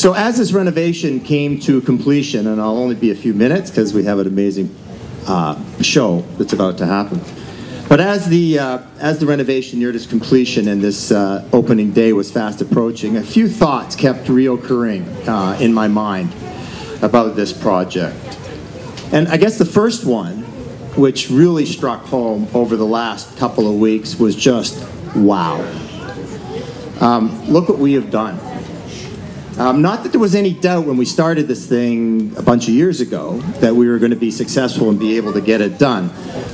So as this renovation came to completion, and I'll only be a few minutes because we have an amazing show that's about to happen. But as the renovation neared its completion and this opening day was fast approaching, a few thoughts kept reoccurring in my mind about this project. And I guess the first one, which really struck home over the last couple of weeks, was just, wow. Look what we have done. Not that there was any doubt when we started this thing a bunch of years ago that we were going to be successful and be able to get it done.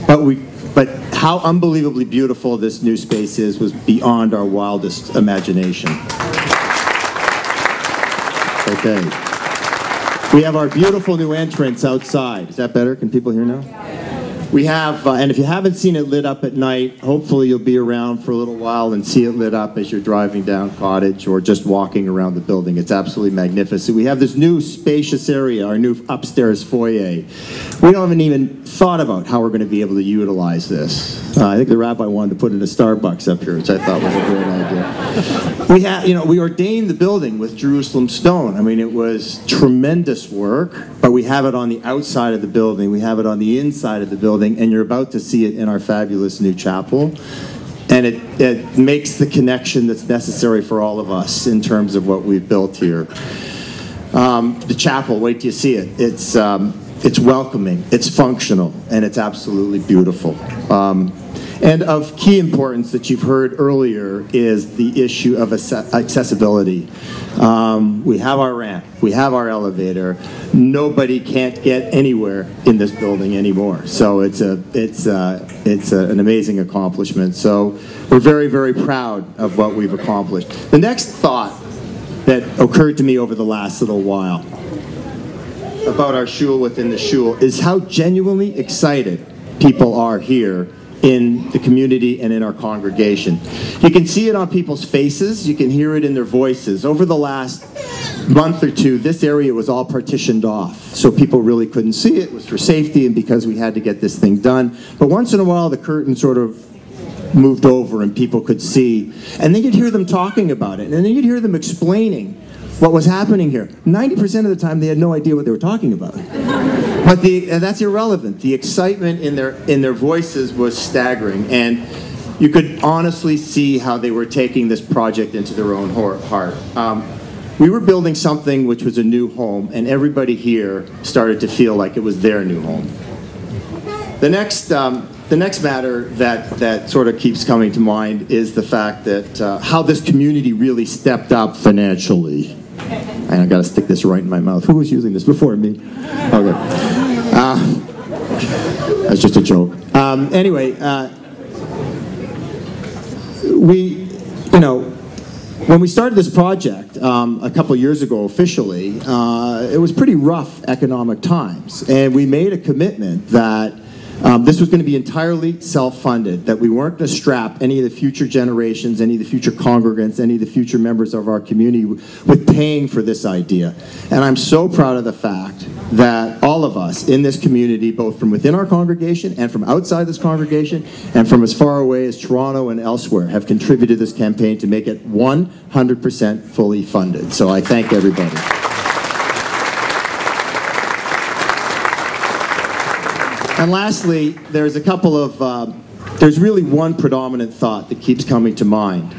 But how unbelievably beautiful this new space is was beyond our wildest imagination. Okay. We have our beautiful new entrance outside. Is that better? Can people hear now? We have, and if you haven't seen it lit up at night, hopefully you'll be around for a little while and see it lit up as you're driving down Cottage or just walking around the building. It's absolutely magnificent. We have this new spacious area, our new upstairs foyer. We haven't even thought about how we're going to be able to utilize this. I think the rabbi wanted to put in a Starbucks up here, which I thought was a great idea. We ordained the building with Jerusalem stone. I mean, it was tremendous work, but we have it on the outside of the building. We have it on the inside of the building. And you're about to see it in our fabulous new chapel. And it makes the connection that's necessary for all of us in terms of what we've built here. The chapel, wait till you see it. It's welcoming, it's functional, and it's absolutely beautiful. And of key importance that you've heard earlier is the issue of accessibility. We have our ramp, we have our elevator. Nobody can't get anywhere in this building anymore. So it's an amazing accomplishment. So we're very, very proud of what we've accomplished. The next thought that occurred to me over the last little while about our shul within the shul is how genuinely excited people are here in the community and in our congregation. You can see it on people's faces, you can hear it in their voices. Over the last month or two, this area was all partitioned off, so people really couldn't see it. It was for safety and because we had to get this thing done. But once in a while, the curtain sort of moved over and people could see. And then you'd hear them talking about it, and then you'd hear them explaining what was happening here. 90% of the time, they had no idea what they were talking about. But that's irrelevant. The excitement in their voices was staggering, and you could honestly see how they were taking this project into their own heart. We were building something which was a new home, and everybody here started to feel like it was their new home. The next matter that sort of keeps coming to mind is the fact that how this community really stepped up financially. And I've got to stick this right in my mouth. Who was using this before me? Okay. That's just a joke. Anyway, when we started this project a couple years ago officially, it was pretty rough economic times. And we made a commitment that this was going to be entirely self-funded, that we weren't going to strap any of the future generations, any of the future congregants, any of the future members of our community with paying for this idea. And I'm so proud of the fact that all of us in this community, both from within our congregation and from outside this congregation and from as far away as Toronto and elsewhere, have contributed to this campaign to make it 100% fully funded. So I thank everybody. And lastly, there's a couple of, there's really one predominant thought that keeps coming to mind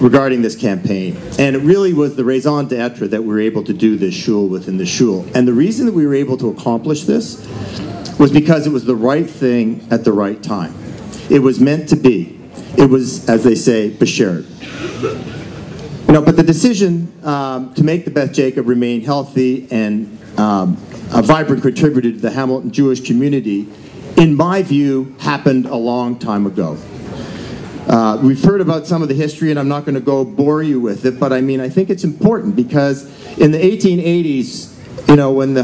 regarding this campaign. And it really was the raison d'etre that we were able to do this shul within the shul. And the reason that we were able to accomplish this was because it was the right thing at the right time. It was meant to be. It was, as they say, b'sheret. But the decision to make the Beth Jacob remain healthy and a vibrant contributor to the Hamilton Jewish community, in my view, happened a long time ago. We've heard about some of the history, and I'm not going to go bore you with it, but I mean, I think it's important because in the 1880s, when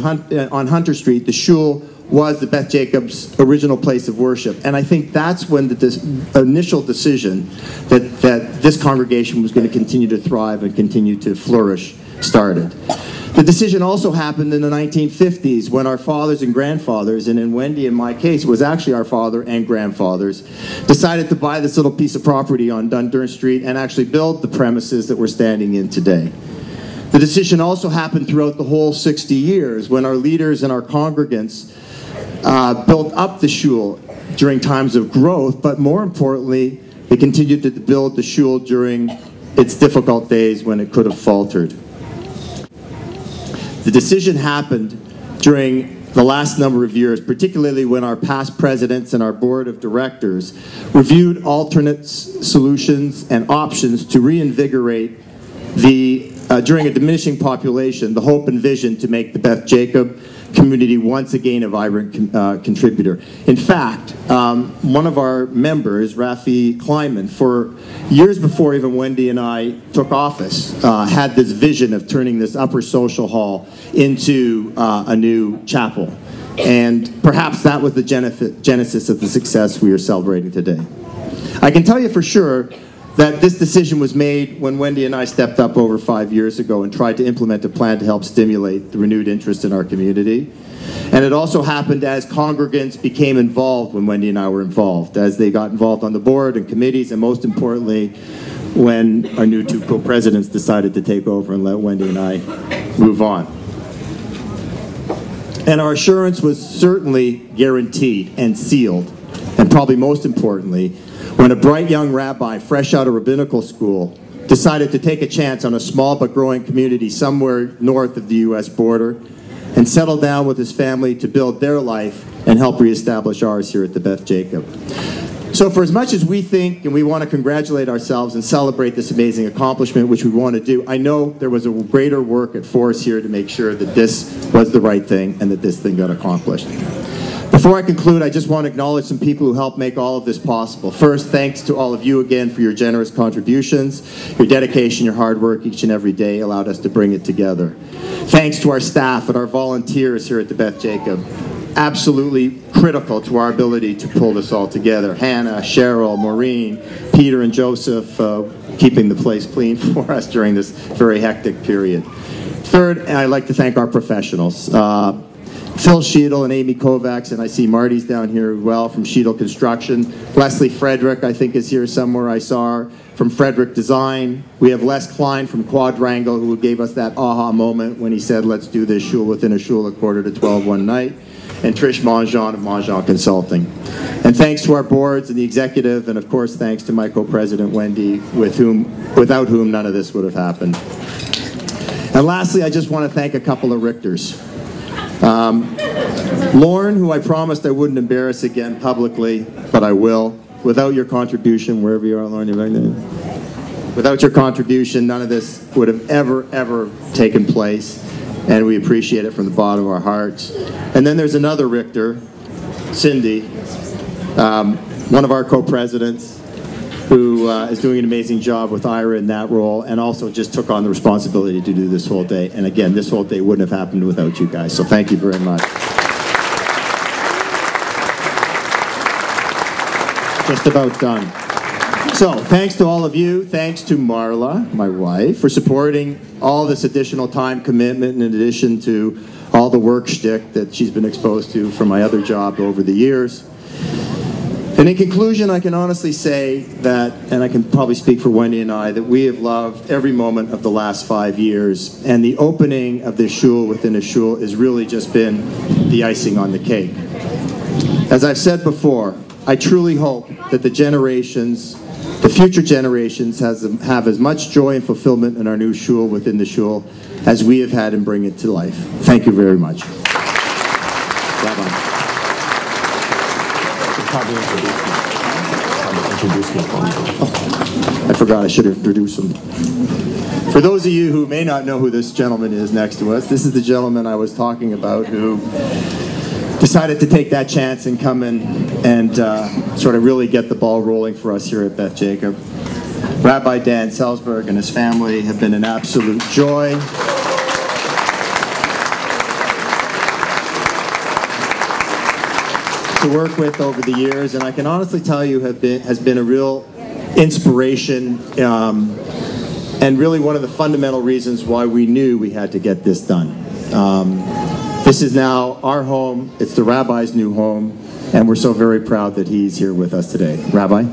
on Hunter Street, the shul was the Beth Jacob's original place of worship. And I think that's when the initial decision that this congregation was going to continue to thrive and continue to flourish started. The decision also happened in the 1950s when our fathers and grandfathers, and in Wendy and my case, it was actually our father and grandfathers, decided to buy this little piece of property on Dundurn Street and actually build the premises that we're standing in today. The decision also happened throughout the whole 60 years when our leaders and our congregants built up the Shul during times of growth, but more importantly, they continued to build the Shul during its difficult days when it could have faltered. The decision happened during the last number of years, particularly when our past presidents and our board of directors reviewed alternate solutions and options to reinvigorate during a diminishing population, the hope and vision to make the Beth Jacob community once again a vibrant contributor. In fact, one of our members, Rafi Kleinman, for years before even Wendy and I took office, had this vision of turning this upper social hall into a new chapel. And perhaps that was the genesis of the success we are celebrating today. I can tell you for sure that this decision was made when Wendy and I stepped up over 5 years ago and tried to implement a plan to help stimulate the renewed interest in our community. And it also happened as congregants became involved when Wendy and I were involved, as they got involved on the board and committees, and most importantly, when our new two co-presidents decided to take over and let Wendy and I move on. And our assurance was certainly guaranteed and sealed, and probably most importantly, when a bright young rabbi, fresh out of rabbinical school, decided to take a chance on a small but growing community somewhere north of the U.S. border and settle down with his family to build their life and help reestablish ours here at the Beth Jacob. So for as much as we think and we want to congratulate ourselves and celebrate this amazing accomplishment, which we want to do, I know there was a greater work at force here to make sure that this was the right thing and that this thing got accomplished. Before I conclude, I just want to acknowledge some people who helped make all of this possible. First, thanks to all of you again for your generous contributions. Your dedication, your hard work each and every day allowed us to bring it together. Thanks to our staff and our volunteers here at the Beth Jacob. Absolutely critical to our ability to pull this all together. Hannah, Cheryl, Maureen, Peter, and Joseph keeping the place clean for us during this very hectic period. Third, I'd like to thank our professionals. Phil Sheedle and Amy Kovacs, and I see Marty's down here as well from Sheedle Construction. Leslie Frederick, I think, is here somewhere. I saw her from Frederick Design. We have Les Klein from Quadrangle, who gave us that aha moment when he said, let's do this shul within a shul at 11:45 one night. And Trish Monjean of Monjean Consulting. And thanks to our boards and the executive, and of course thanks to my co-president Wendy, without whom none of this would have happened. And lastly, I just want to thank a couple of Richters. Lauren, who I promised I wouldn't embarrass again publicly, but I will. Without your contribution, wherever you are, Lauren, you're back there. Without your contribution, none of this would have ever taken place, and we appreciate it from the bottom of our hearts. And then there's another Richter, Cindy, one of our co-presidents, who is doing an amazing job with Ira in that role, and also just took on the responsibility to do this whole day. And again, this whole day wouldn't have happened without you guys, so thank you very much. Just about done. So, thanks to all of you. Thanks to Marla, my wife, for supporting all this additional time commitment in addition to all the work shtick that she's been exposed to from my other job over the years. And in conclusion, I can honestly say that, and I can probably speak for Wendy and I, that we have loved every moment of the last 5 years. And the opening of this shul within a shul has really just been the icing on the cake. As I've said before, I truly hope that the future generations have as much joy and fulfillment in our new shul within the shul as we have had in bringing it to life. Thank you very much. I forgot I should have introduced him. For those of you who may not know who this gentleman is next to us, this is the gentleman I was talking about who decided to take that chance and come in and sort of really get the ball rolling for us here at Beth Jacob. Rabbi Dan Selsberg and his family have been an absolute joy. To work with over the years, and I can honestly tell you has been a real inspiration and really one of the fundamental reasons why we knew we had to get this done. This is now our home, it's the Rabbi's new home, and we're so very proud that he's here with us today. Rabbi?